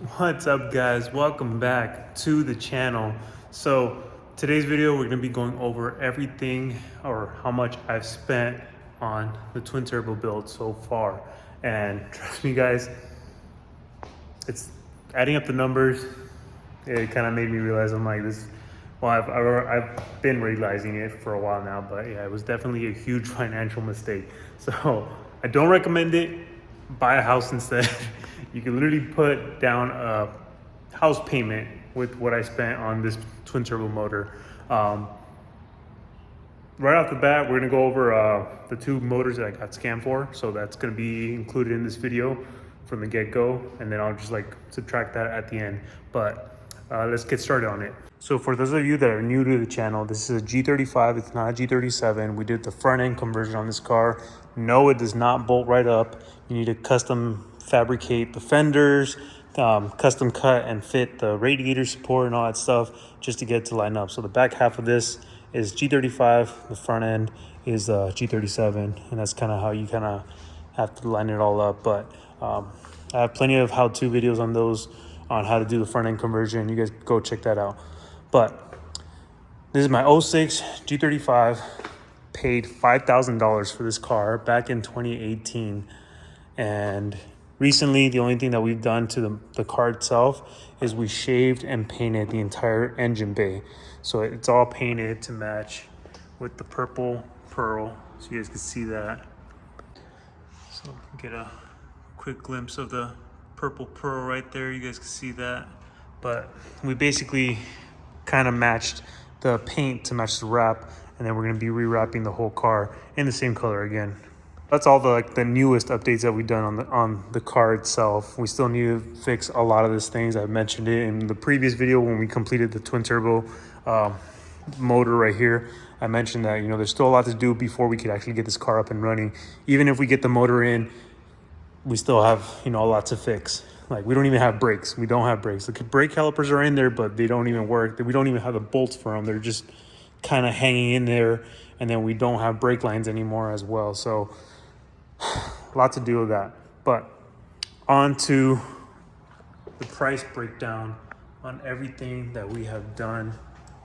What's up, guys? Welcome back to the channel. So today's video, we're gonna be going over everything or how much I've spent on the twin turbo build so far. And trust me, guys, it's adding up the numbers. It kind of made me realize I'm like this. Well, I've been realizing it for a while now, but yeah, it was definitely a huge financial mistake. So I don't recommend it. Buy a house instead. You can literally put down a house payment with what I spent on this twin turbo motor. Right off the bat, we're gonna go over the two motors that I got scammed for. So that's gonna be included in this video from the get-go, and then I'll just like subtract that at the end. But let's get started on it. So for those of you that are new to the channel, this is a G35, it's not a G37. We did the front end conversion on this car. No, it does not bolt right up. You need to custom fabricate the fenders, custom cut and fit the radiator support and all that stuff just to get it to line up. So the back half of this is G35, the front end is G37, and that's kind of how you kind of have to line it all up. But I have plenty of how-to videos on those, on how to do the front end conversion. You guys go check that out. But this is my 06 G35. Paid $5,000 for this car back in 2018. And recently, the only thing that we've done to the car itself is we shaved and painted the entire engine bay. So it's all painted to match with the purple pearl. So you guys can see that. So get a quick glimpse of the purple pearl right there. You guys can see that. But we basically kind of matched the paint to match the wrap, and then we're going to be rewrapping the whole car in the same color again. That's all the newest updates that we've done on the car itself. We still need to fix a lot of these things. I mentioned it in the previous video when we completed the twin turbo motor right here. I mentioned that, you know, there's still a lot to do before we could actually get this car up and running. Even if we get the motor in, we still have, you know, a lot to fix. Like, we don't even have brakes. We don't have brakes. The brake calipers are in there, but they don't even work. We don't even have the bolts for them. They're just kind of hanging in there. And then we don't have brake lines anymore as well. So a lot to do with that. But on to the price breakdown on everything that we have done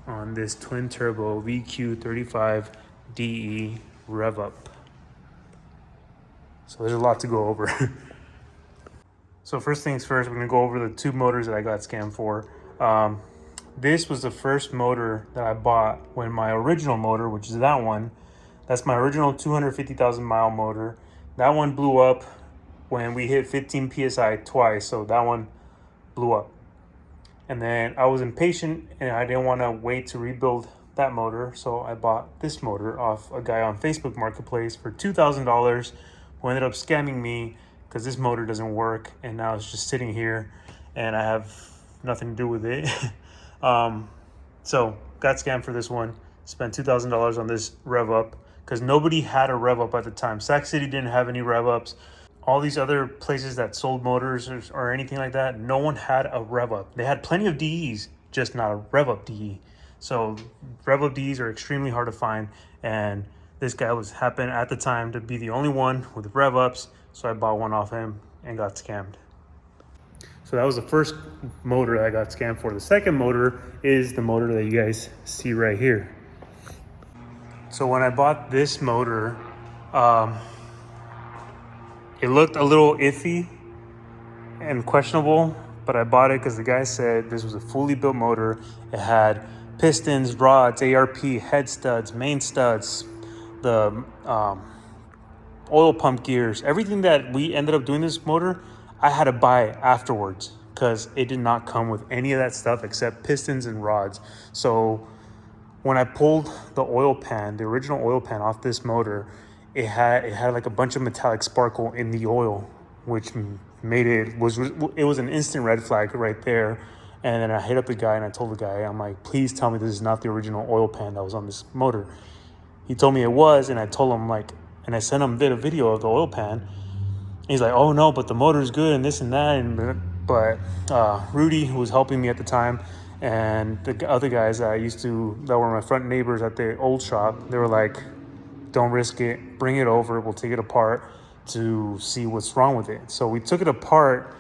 on this twin turbo VQ35DE rev up. So there's a lot to go over. So first things first, we're gonna go over the two motors that I got scammed for. This was the first motor that I bought when my original motor, which is that one, that's my original 250,000 mile motor. That one blew up when we hit 15 PSI twice, so that one blew up. And then I was impatient and I didn't want to wait to rebuild that motor, so I bought this motor off a guy on Facebook Marketplace for $2,000, who ended up scamming me because this motor doesn't work, and now it's just sitting here and I have nothing to do with it. So got scammed for this one. Spent $2,000 on this rev up because nobody had a rev up at the time. Sac City didn't have any rev ups. All these other places that sold motors or anything like that, no one had a rev up. They had plenty of DEs, just not a rev up DE. So rev up DEs are extremely hard to find, and this guy happened at the time to be the only one with rev ups. So I bought one off him and got scammed. So that was the first motor that I got scammed for. The second motor is the motor that you guys see right here. So when I bought this motor, it looked a little iffy and questionable, but I bought it because the guy said this was a fully built motor. It had pistons, rods, ARP, head studs, main studs, the oil pump gears, everything that we ended up doing this motor, I had to buy afterwards because it did not come with any of that stuff except pistons and rods. So when I pulled the oil pan, the original oil pan off this motor, it had like a bunch of metallic sparkle in the oil, which made it was an instant red flag right there. And then I hit up the guy and I told the guy, I'm like, please tell me this is not the original oil pan that was on this motor. He told me it was, and I told him like, and I sent him a video of the oil pan. He's like, oh no, but the motor's good and this and that. But Rudy, who was helping me at the time, and the other guys that were my front neighbors at the old shop, they were like, don't risk it, bring it over, we'll take it apart to see what's wrong with it. So we took it apart,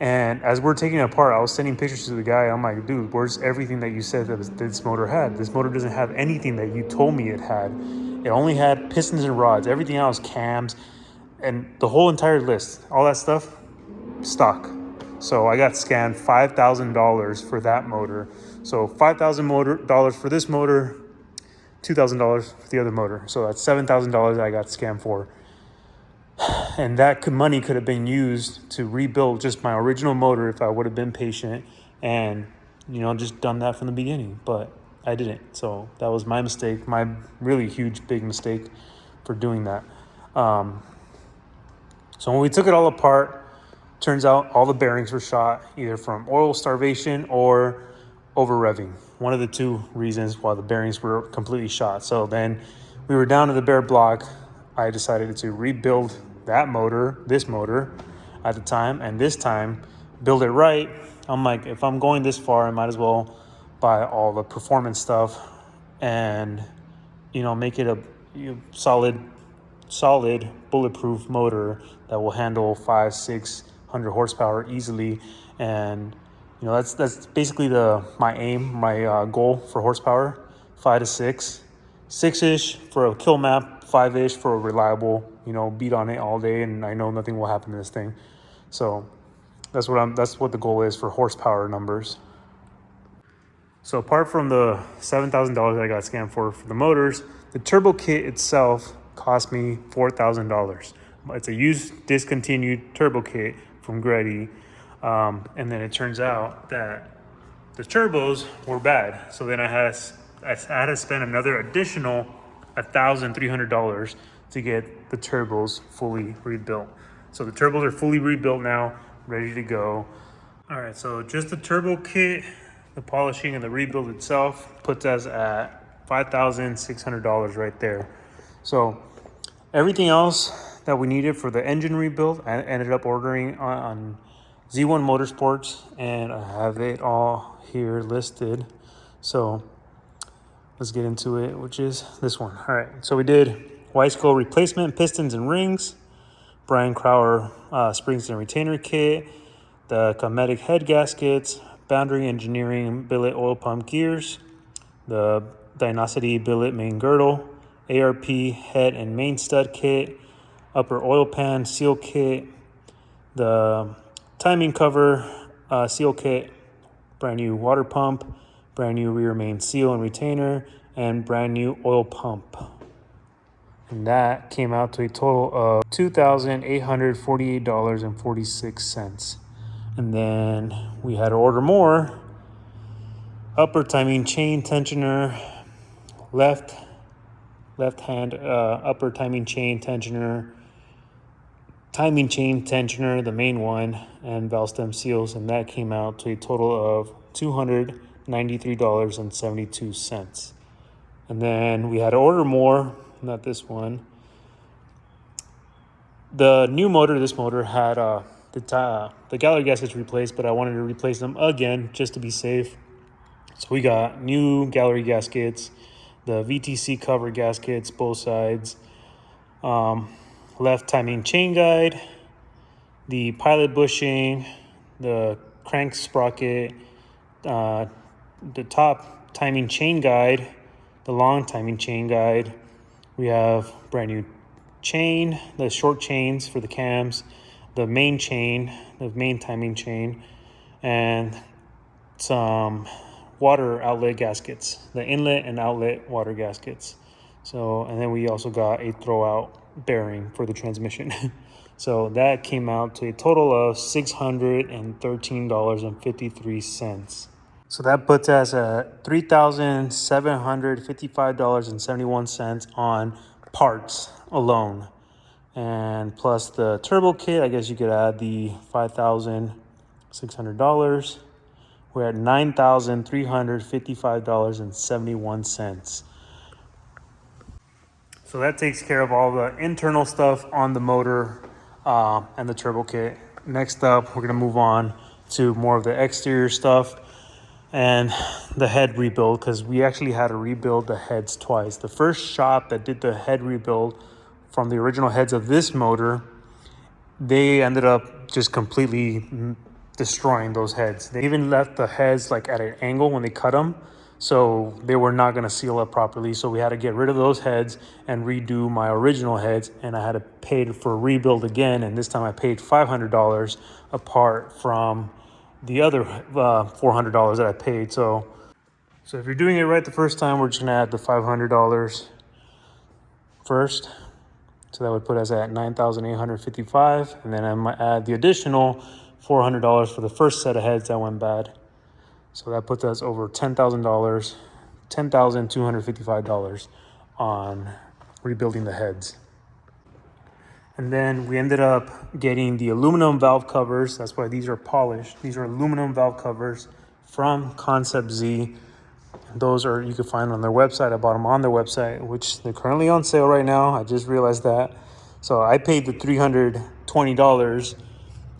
And as we're taking it apart, I was sending pictures to the guy. I'm like, dude, where's everything that you said that this motor had? This motor doesn't have anything that you told me it had. It only had pistons and rods. Everything else, cams, and the whole entire list, all that stuff, stock. So I got scammed $5,000 for that motor. So $5,000 for this motor, $2,000 for the other motor. So that's $7,000 I got scammed for. And that money could have been used to rebuild just my original motor if I would have been patient and, just done that from the beginning. But I didn't. So that was my mistake, my really huge, big mistake for doing that. So when we took it all apart, turns out all the bearings were shot either from oil starvation or over revving. One of the two reasons why the bearings were completely shot. So then we were down to the bare block. I decided to rebuild this motor at the time, and this time build it right. I'm like, if I'm going this far, I might as well buy all the performance stuff and make it a solid bulletproof motor that will handle 500-600 horsepower easily. And that's basically my goal for horsepower: 5 to 6, 6-ish for a kill map, 5-ish for a reliable beat on it all day, and I know nothing will happen to this thing. So that's what the goal is for horsepower numbers. So apart from the $7,000 I got scammed for the motors, the turbo kit itself cost me $4,000. It's a used, discontinued turbo kit from Greddy. And then it turns out that the turbos were bad. So then I had to spend another additional $1,300 to get the turbos fully rebuilt. So the turbos are fully rebuilt now, ready to go. All right, so just the turbo kit, the polishing and the rebuild itself puts us at $5,600 right there. So everything else that we needed for the engine rebuild, I ended up ordering on Z1 Motorsports, and I have it all here listed. So let's get into it, which is this one. All right, so we did Wiseco replacement pistons and rings, Brian Crower springs and retainer kit, the cosmetic head gaskets, Boundary Engineering billet oil pump gears, the Dynasty billet main girdle, ARP head and main stud kit, upper oil pan seal kit, the timing cover seal kit, brand new water pump, brand new rear main seal and retainer, and brand new oil pump. And that came out to a total of $2,848.46. And then we had to order more. Upper timing chain tensioner, left hand upper timing chain tensioner, the main one, and valve stem seals, and that came out to a total of $293.72. And then we had to order more, not this one. The new motor, this motor had the gallery gaskets replaced, but I wanted to replace them again just to be safe. So we got new gallery gaskets, the VTC cover gaskets, both sides, left timing chain guide, the pilot bushing, the crank sprocket, the top timing chain guide, the long timing chain guide. We have brand new chain, the short chains for the cams, the main chain, the main timing chain, and some water outlet gaskets, the inlet and outlet water gaskets. So, and then we also got a throwout bearing for the transmission. So that came out to a total of $613.53. So that puts us at $3,755.71 on parts alone. And plus the turbo kit, I guess you could add the $5,600. We're at $9,355.71. So that takes care of all the internal stuff on the motor and the turbo kit. Next up, we're gonna move on to more of the exterior stuff and the head rebuild, because we actually had to rebuild the heads twice. The first shop that did the head rebuild from the original heads of this motor, they ended up just completely destroying those heads. They even left the heads like at an angle when they cut them, so they were not going to seal up properly. So we had to get rid of those heads and redo my original heads, and I had to pay for a rebuild again, and this time I paid $500 apart from the other $400 that I paid. So if you're doing it right the first time, we're just gonna add the $500 first. So that would put us at $9,855, and then I might add the additional $400 for the first set of heads that went bad. So that puts us over $10,000, $10,255 on rebuilding the heads. And then we ended up getting the aluminum valve covers. That's why these are polished. These are aluminum valve covers from Concept Z. Those are, you can find on their website. I bought them on their website, which they're currently on sale right now. I just realized that. So I paid the $320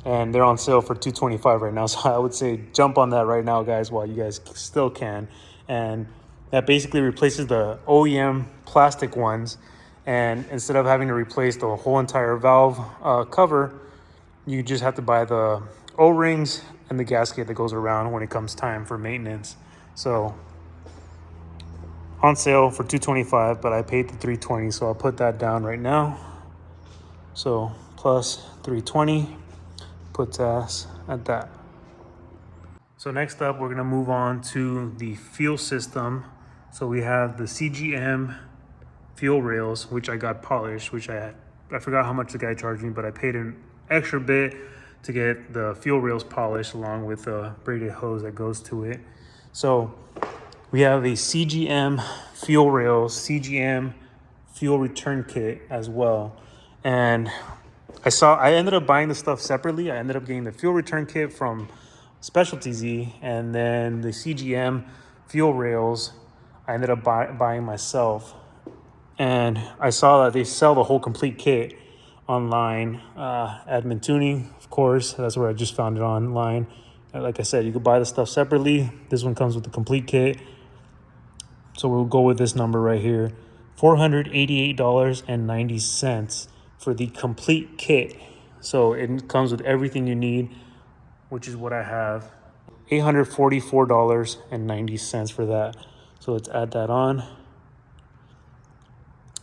and they're on sale for $225 right now. So I would say jump on that right now, guys, while you guys still can. And that basically replaces the OEM plastic ones. And instead of having to replace the whole entire valve cover, you just have to buy the O-rings and the gasket that goes around when it comes time for maintenance. So on sale for $225, but I paid the $320, so I'll put that down right now. So plus $320 puts us at that. So next up, we're gonna move on to the fuel system. So we have the CGM fuel rails, which I got polished, which I forgot how much the guy charged me, but I paid an extra bit to get the fuel rails polished along with the braided hose that goes to it. So we have a CGM fuel rails, CGM fuel return kit as well. And I ended up buying the stuff separately. I ended up getting the fuel return kit from Specialty Z, and then the CGM fuel rails I ended up buying myself. And I saw that they sell the whole complete kit online. Admin Tuning, of course, that's where I just found it online. Like I said, you could buy the stuff separately. This one comes with the complete kit. So we'll go with this number right here, $488.90 for the complete kit. So it comes with everything you need, which is what I have. $844.90 for that. So let's add that on.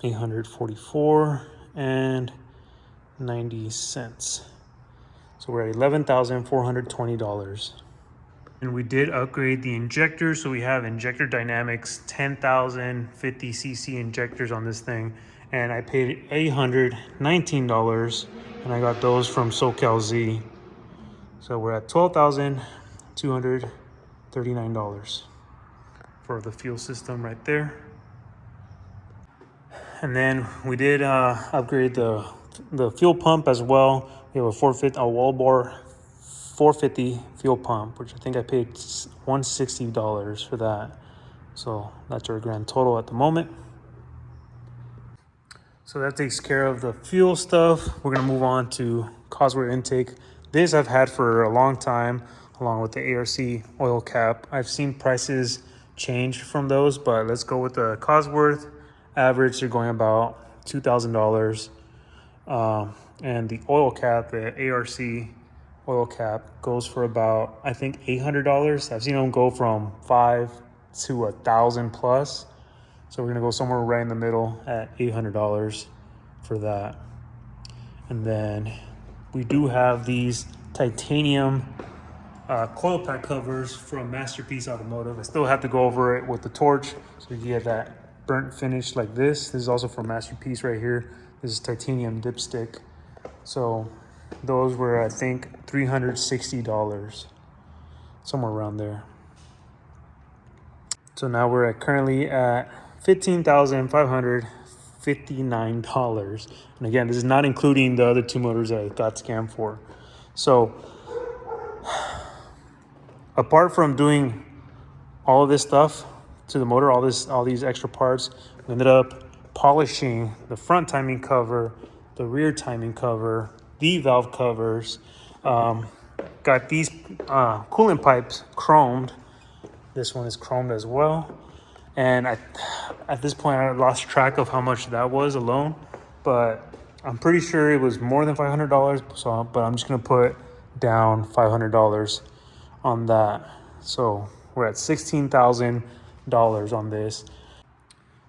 $844.90. So we're at $11,420. And we did upgrade the injector. So we have Injector Dynamics 10,050 cc injectors on this thing. And I paid $819 and I got those from SoCal Z. So we're at $12,239 for the fuel system right there. And then we did upgrade the fuel pump as well. We have a Wallbore 450 fuel pump, which I think I paid $160 for that. So that's our grand total at the moment. So that takes care of the fuel stuff. We're gonna move on to Cosworth intake. This I've had for a long time, along with the ARC oil cap. I've seen prices change from those, but let's go with the Cosworth. Average, they're going about $2,000. And the oil cap, the ARC oil cap, goes for about, I think, $800. I've seen them go from $500 to $1,000 plus. So we're gonna go somewhere right in the middle at $800 for that. And then we do have these titanium coil pack covers from Masterpiece Automotive. I still have to go over it with the torch so you get that burnt finish like this. This is also from Masterpiece right here. This is titanium dipstick. So those were, I think, $360, somewhere around there. So now we're currently at $15,559. And again, this is not including the other two motors that I got scammed for. So apart from doing all of this stuff to the motor, all these extra parts, we ended up polishing the front timing cover, the rear timing cover, the valve covers, got these coolant pipes chromed. This one is chromed as well. And at this point, I lost track of how much that was alone, but I'm pretty sure it was more than $500. So, but I'm just gonna put down $500 on that. So we're at $16,000 on this.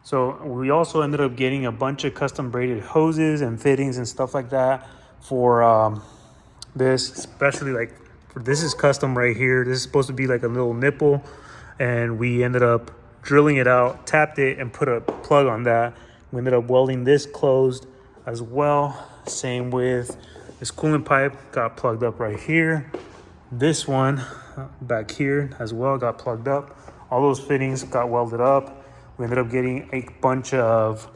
So we also ended up getting a bunch of custom braided hoses and fittings and stuff like that for this, especially like for this is custom right here. This is supposed to be like a little nipple, and we ended up drilling it out, tapped it, and put a plug on that. We ended up welding this closed as well. Same with this coolant pipe, got plugged up right here. This one back here as well got plugged up. All those fittings got welded up. We ended up getting a bunch of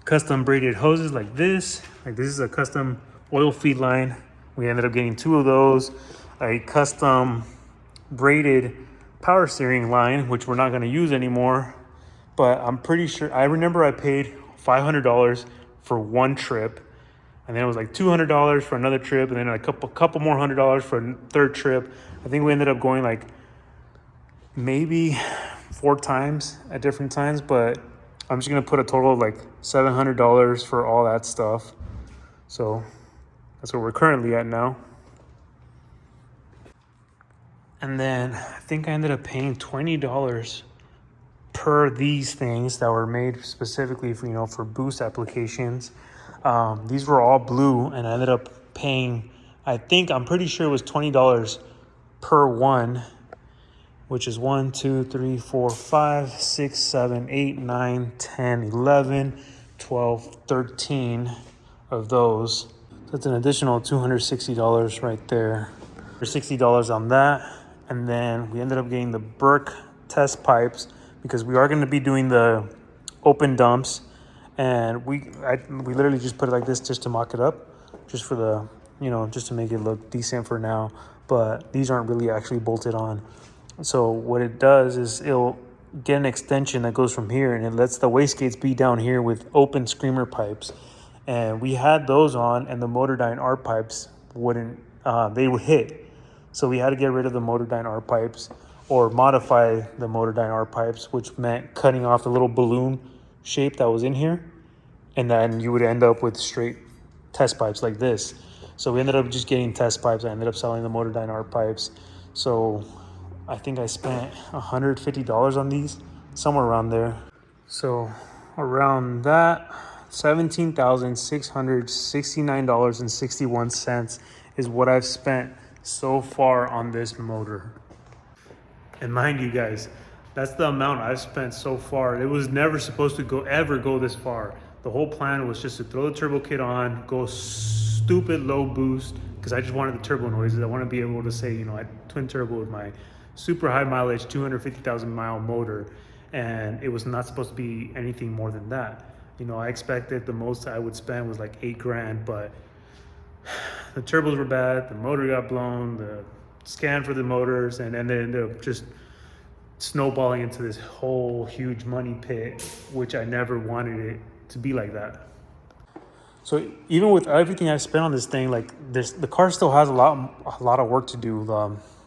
custom braided hoses like this. Like this is a custom oil feed line. We ended up getting 2 of those. A custom braided power steering line, which we're not going to use anymore. But I'm pretty sure, I remember I paid $500 for one trip. And then it was like $200 for another trip. And then a couple more $100 for a third trip. I think we ended up going like maybe 4 times at different times, but I'm just gonna put a total of like $700 for all that stuff. So that's where we're currently at now. And then I think I ended up paying $20 per these things that were made specifically for, you know, for boost applications. These were all blue, and I ended up paying, I'm pretty sure it was $20 per one, which is 1, 2, 3, 4, 5, 6, 7, 8, 9, 10, 11, 12, 13 of those. So it's an additional $260 right there. $60 on that. And then we ended up getting the Burke test pipes because we are going to be doing the open dumps. And we literally just put it like this just to mock it up, just for the, you know, just to make it look decent for now. But these aren't really actually bolted on. So what it does is it'll get an extension that goes from here, and it lets the wastegates be down here with open screamer pipes. And we had those on, and the Motordyne R pipes wouldn't, they would hit. So we had to get rid of the Motordyne R pipes or modify the Motordyne R pipes, which meant cutting off the little balloon shape that was in here. And then you would end up with straight test pipes like this. So we ended up just getting test pipes. I ended up selling the Motordyne R pipes. So I think I spent $150 on these, somewhere around there. So around that, $17,669.61 is what I've spent so far on this motor. And mind you guys, that's the amount I've spent so far. It was never supposed to ever go this far. The whole plan was just to throw the turbo kit on, go stupid low boost, because I just wanted the turbo noises. I want to be able to say, you know, I twin turbo with my super high mileage 250,000 mile motor, and it was not supposed to be anything more than that. You know, I expected the most I would spend was like $8,000, but the turbos were bad, the motor got blown, the scan for the motors, and then they ended up just snowballing into this whole huge money pit, which I never wanted it to be like that. So even with everything I spent on this thing, like the car still has a lot of work to do.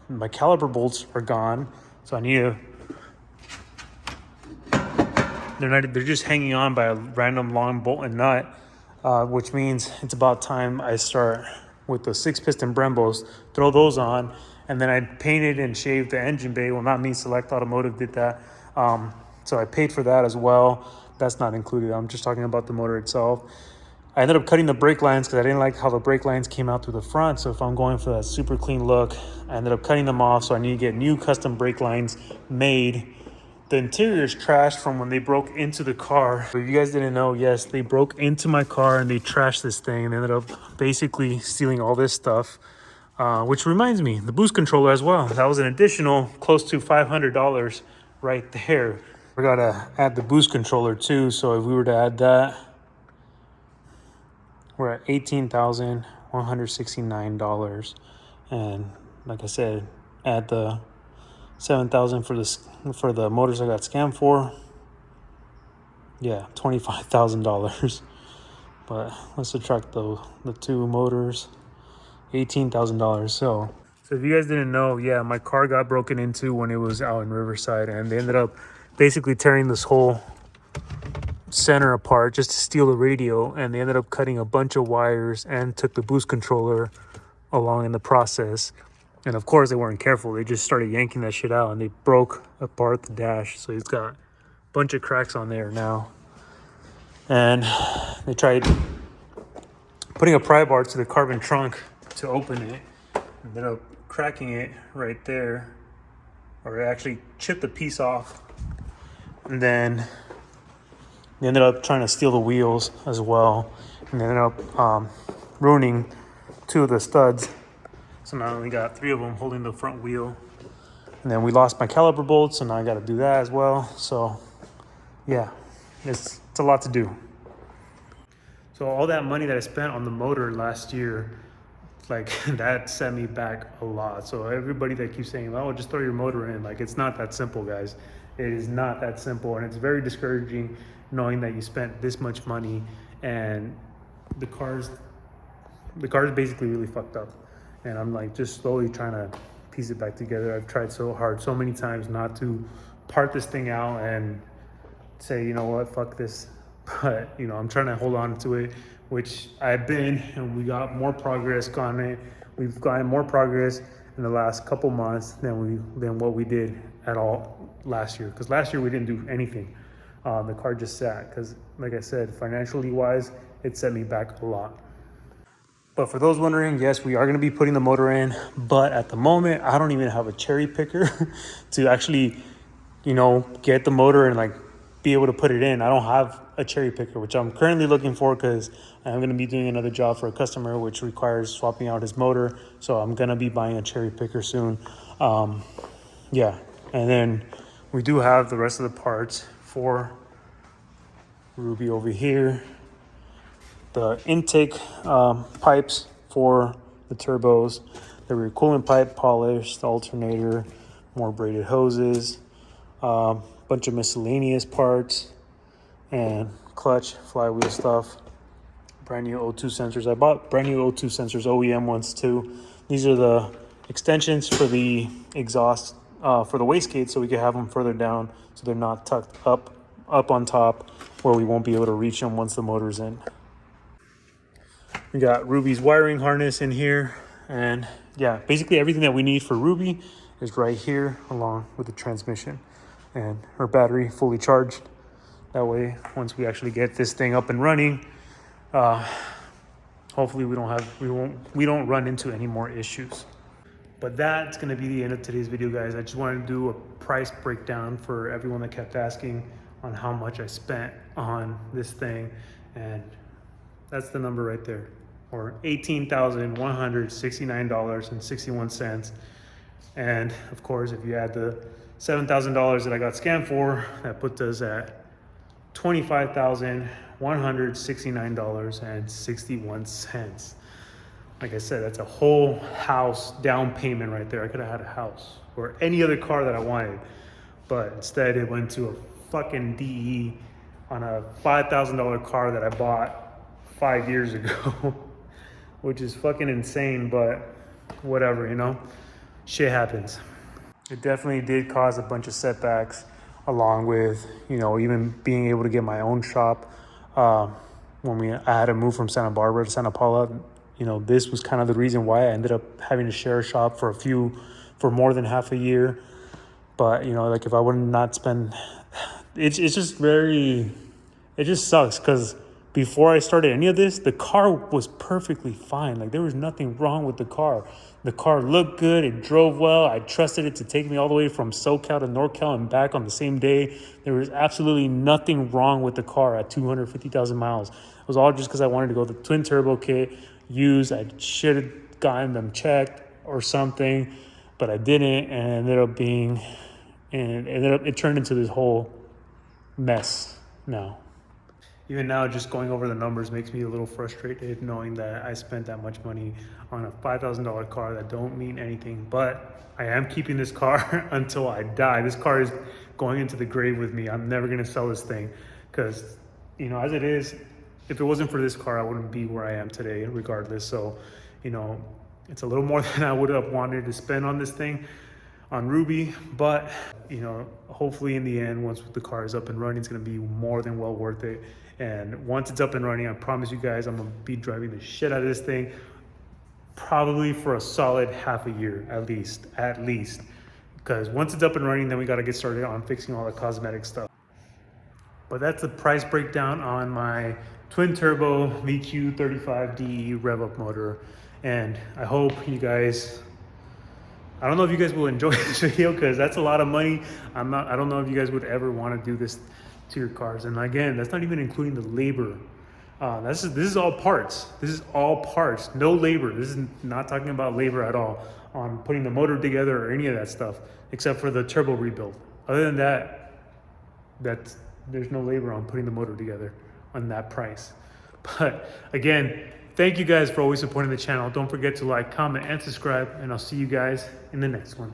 My caliper bolts are gone, so I need to. They're just hanging on by a random long bolt and nut, which means it's about time I start with the 6-piston Brembos, throw those on, and then I painted and shaved the engine bay. Well, not me, Select Automotive did that. So I paid for that as well. That's not included. I'm just talking about the motor itself. I ended up cutting the brake lines because I didn't like how the brake lines came out through the front. So if I'm going for that super clean look, I ended up cutting them off. So I need to get new custom brake lines made. The interior is trashed from when they broke into the car. But if you guys didn't know, yes, they broke into my car and they trashed this thing and ended up basically stealing all this stuff. Which reminds me, the boost controller as well. That was an additional close to $500 right there. We gotta add the boost controller too. So if we were to add that, we're at $18,169. And like I said, add the $7,000 for the motors I got scammed for. Yeah, $25,000. But let's subtract the two motors, $18,000. So if you guys didn't know, yeah, my car got broken into when it was out in Riverside, and they ended up basically tearing this whole center apart just to steal the radio, and they ended up cutting a bunch of wires and took the boost controller along in the process. And of course they weren't careful. They just started yanking that shit out and they broke apart the dash. So it's got a bunch of cracks on there now. And they tried putting a pry bar to the carbon trunk to open it. Ended up cracking it right there, or it actually chipped a piece off. And then they ended up trying to steal the wheels as well. And they ended up ruining 2 of the studs. So now I only got 3 of them holding the front wheel. And then we lost my caliper bolts, so now I got to do that as well. So yeah, it's a lot to do. So all that money that I spent on the motor last year, like that set me back a lot. So everybody that keeps saying, oh, just throw your motor in, like it's not that simple, guys. It is not that simple, and it's very discouraging knowing that you spent this much money and the car's basically really fucked up. And I'm like just slowly trying to piece it back together. I've tried so hard so many times not to part this thing out and say, you know what, fuck this. But you know, I'm trying to hold on to it, which I've been, and we got more progress on it. We've gotten more progress in the last couple months than what we did at all last year. Because last year we didn't do anything. The car just sat. Because like I said, financially wise, it set me back a lot. But for those wondering, yes, we are going to be putting the motor in. But at the moment, I don't even have a cherry picker to actually, you know, get the motor and like be able to put it in. I don't have a cherry picker, which I'm currently looking for because I'm going to be doing another job for a customer, which requires swapping out his motor. So I'm going to be buying a cherry picker soon. Yeah. And then we do have the rest of the parts for Ruby over here. The intake pipes for the turbos, the coolant pipe polished, the alternator, more braided hoses, bunch of miscellaneous parts, and clutch, flywheel stuff, brand new O2 sensors. I bought brand new O2 sensors, OEM ones too. These are the extensions for the exhaust for the wastegate, so we can have them further down so they're not tucked up on top where we won't be able to reach them once the motor's in. We got Ruby's wiring harness in here, and yeah, basically everything that we need for Ruby is right here along with the transmission and her battery fully charged. That way, once we actually get this thing up and running, hopefully we don't run into any more issues. But that's gonna be the end of today's video, guys. I just wanted to do a price breakdown for everyone that kept asking on how much I spent on this thing, and that's the number right there, or $18,169.61. And of course, if you add the $7,000 that I got scammed for, that puts us at $25,169.61. Like I said, that's a whole house down payment right there. I could have had a house or any other car that I wanted, but instead it went to a fucking DE on a $5,000 car that I bought 5 years ago, which is fucking insane, but whatever, you know, shit happens. It definitely did cause a bunch of setbacks, along with, you know, even being able to get my own shop. When I had to move from Santa Barbara to Santa Paula, you know, this was kind of the reason why I ended up having to share a shop for more than half a year. But, you know, like if I would not spend, it just sucks because before I started any of this, the car was perfectly fine. Like there was nothing wrong with the car. The car looked good. It drove well. I trusted it to take me all the way from SoCal to NorCal and back on the same day. There was absolutely nothing wrong with the car at 250,000 miles. It was all just because I wanted to go the twin turbo kit used. I should have gotten them checked or something, but I didn't, and it turned into this whole mess now. Even now, just going over the numbers makes me a little frustrated knowing that I spent that much money on a $5,000 car that don't mean anything, but I am keeping this car until I die. This car is going into the grave with me. I'm never gonna sell this thing because, you know, as it is, if it wasn't for this car, I wouldn't be where I am today regardless. So, you know, it's a little more than I would have wanted to spend on this thing, on Ruby, but, you know, hopefully in the end, once the car is up and running, it's gonna be more than well worth it. And once it's up and running, I promise you guys, I'm gonna be driving the shit out of this thing probably for a solid half a year at least. Because once it's up and running, then we got to get started on fixing all the cosmetic stuff. But that's the price breakdown on my twin turbo VQ35DE rev up motor. And I hope you guys, I don't know if you guys will enjoy this video because that's a lot of money. I don't know if you guys would ever want to do this to your cars. And again, that's not even including the labor. This is all parts. This is all parts, no labor. This is not talking about labor at all on putting the motor together or any of that stuff, except for the turbo rebuild. Other than that, there's no labor on putting the motor together on that price. But again, thank you guys for always supporting the channel. Don't forget to like, comment, and subscribe, and I'll see you guys in the next one.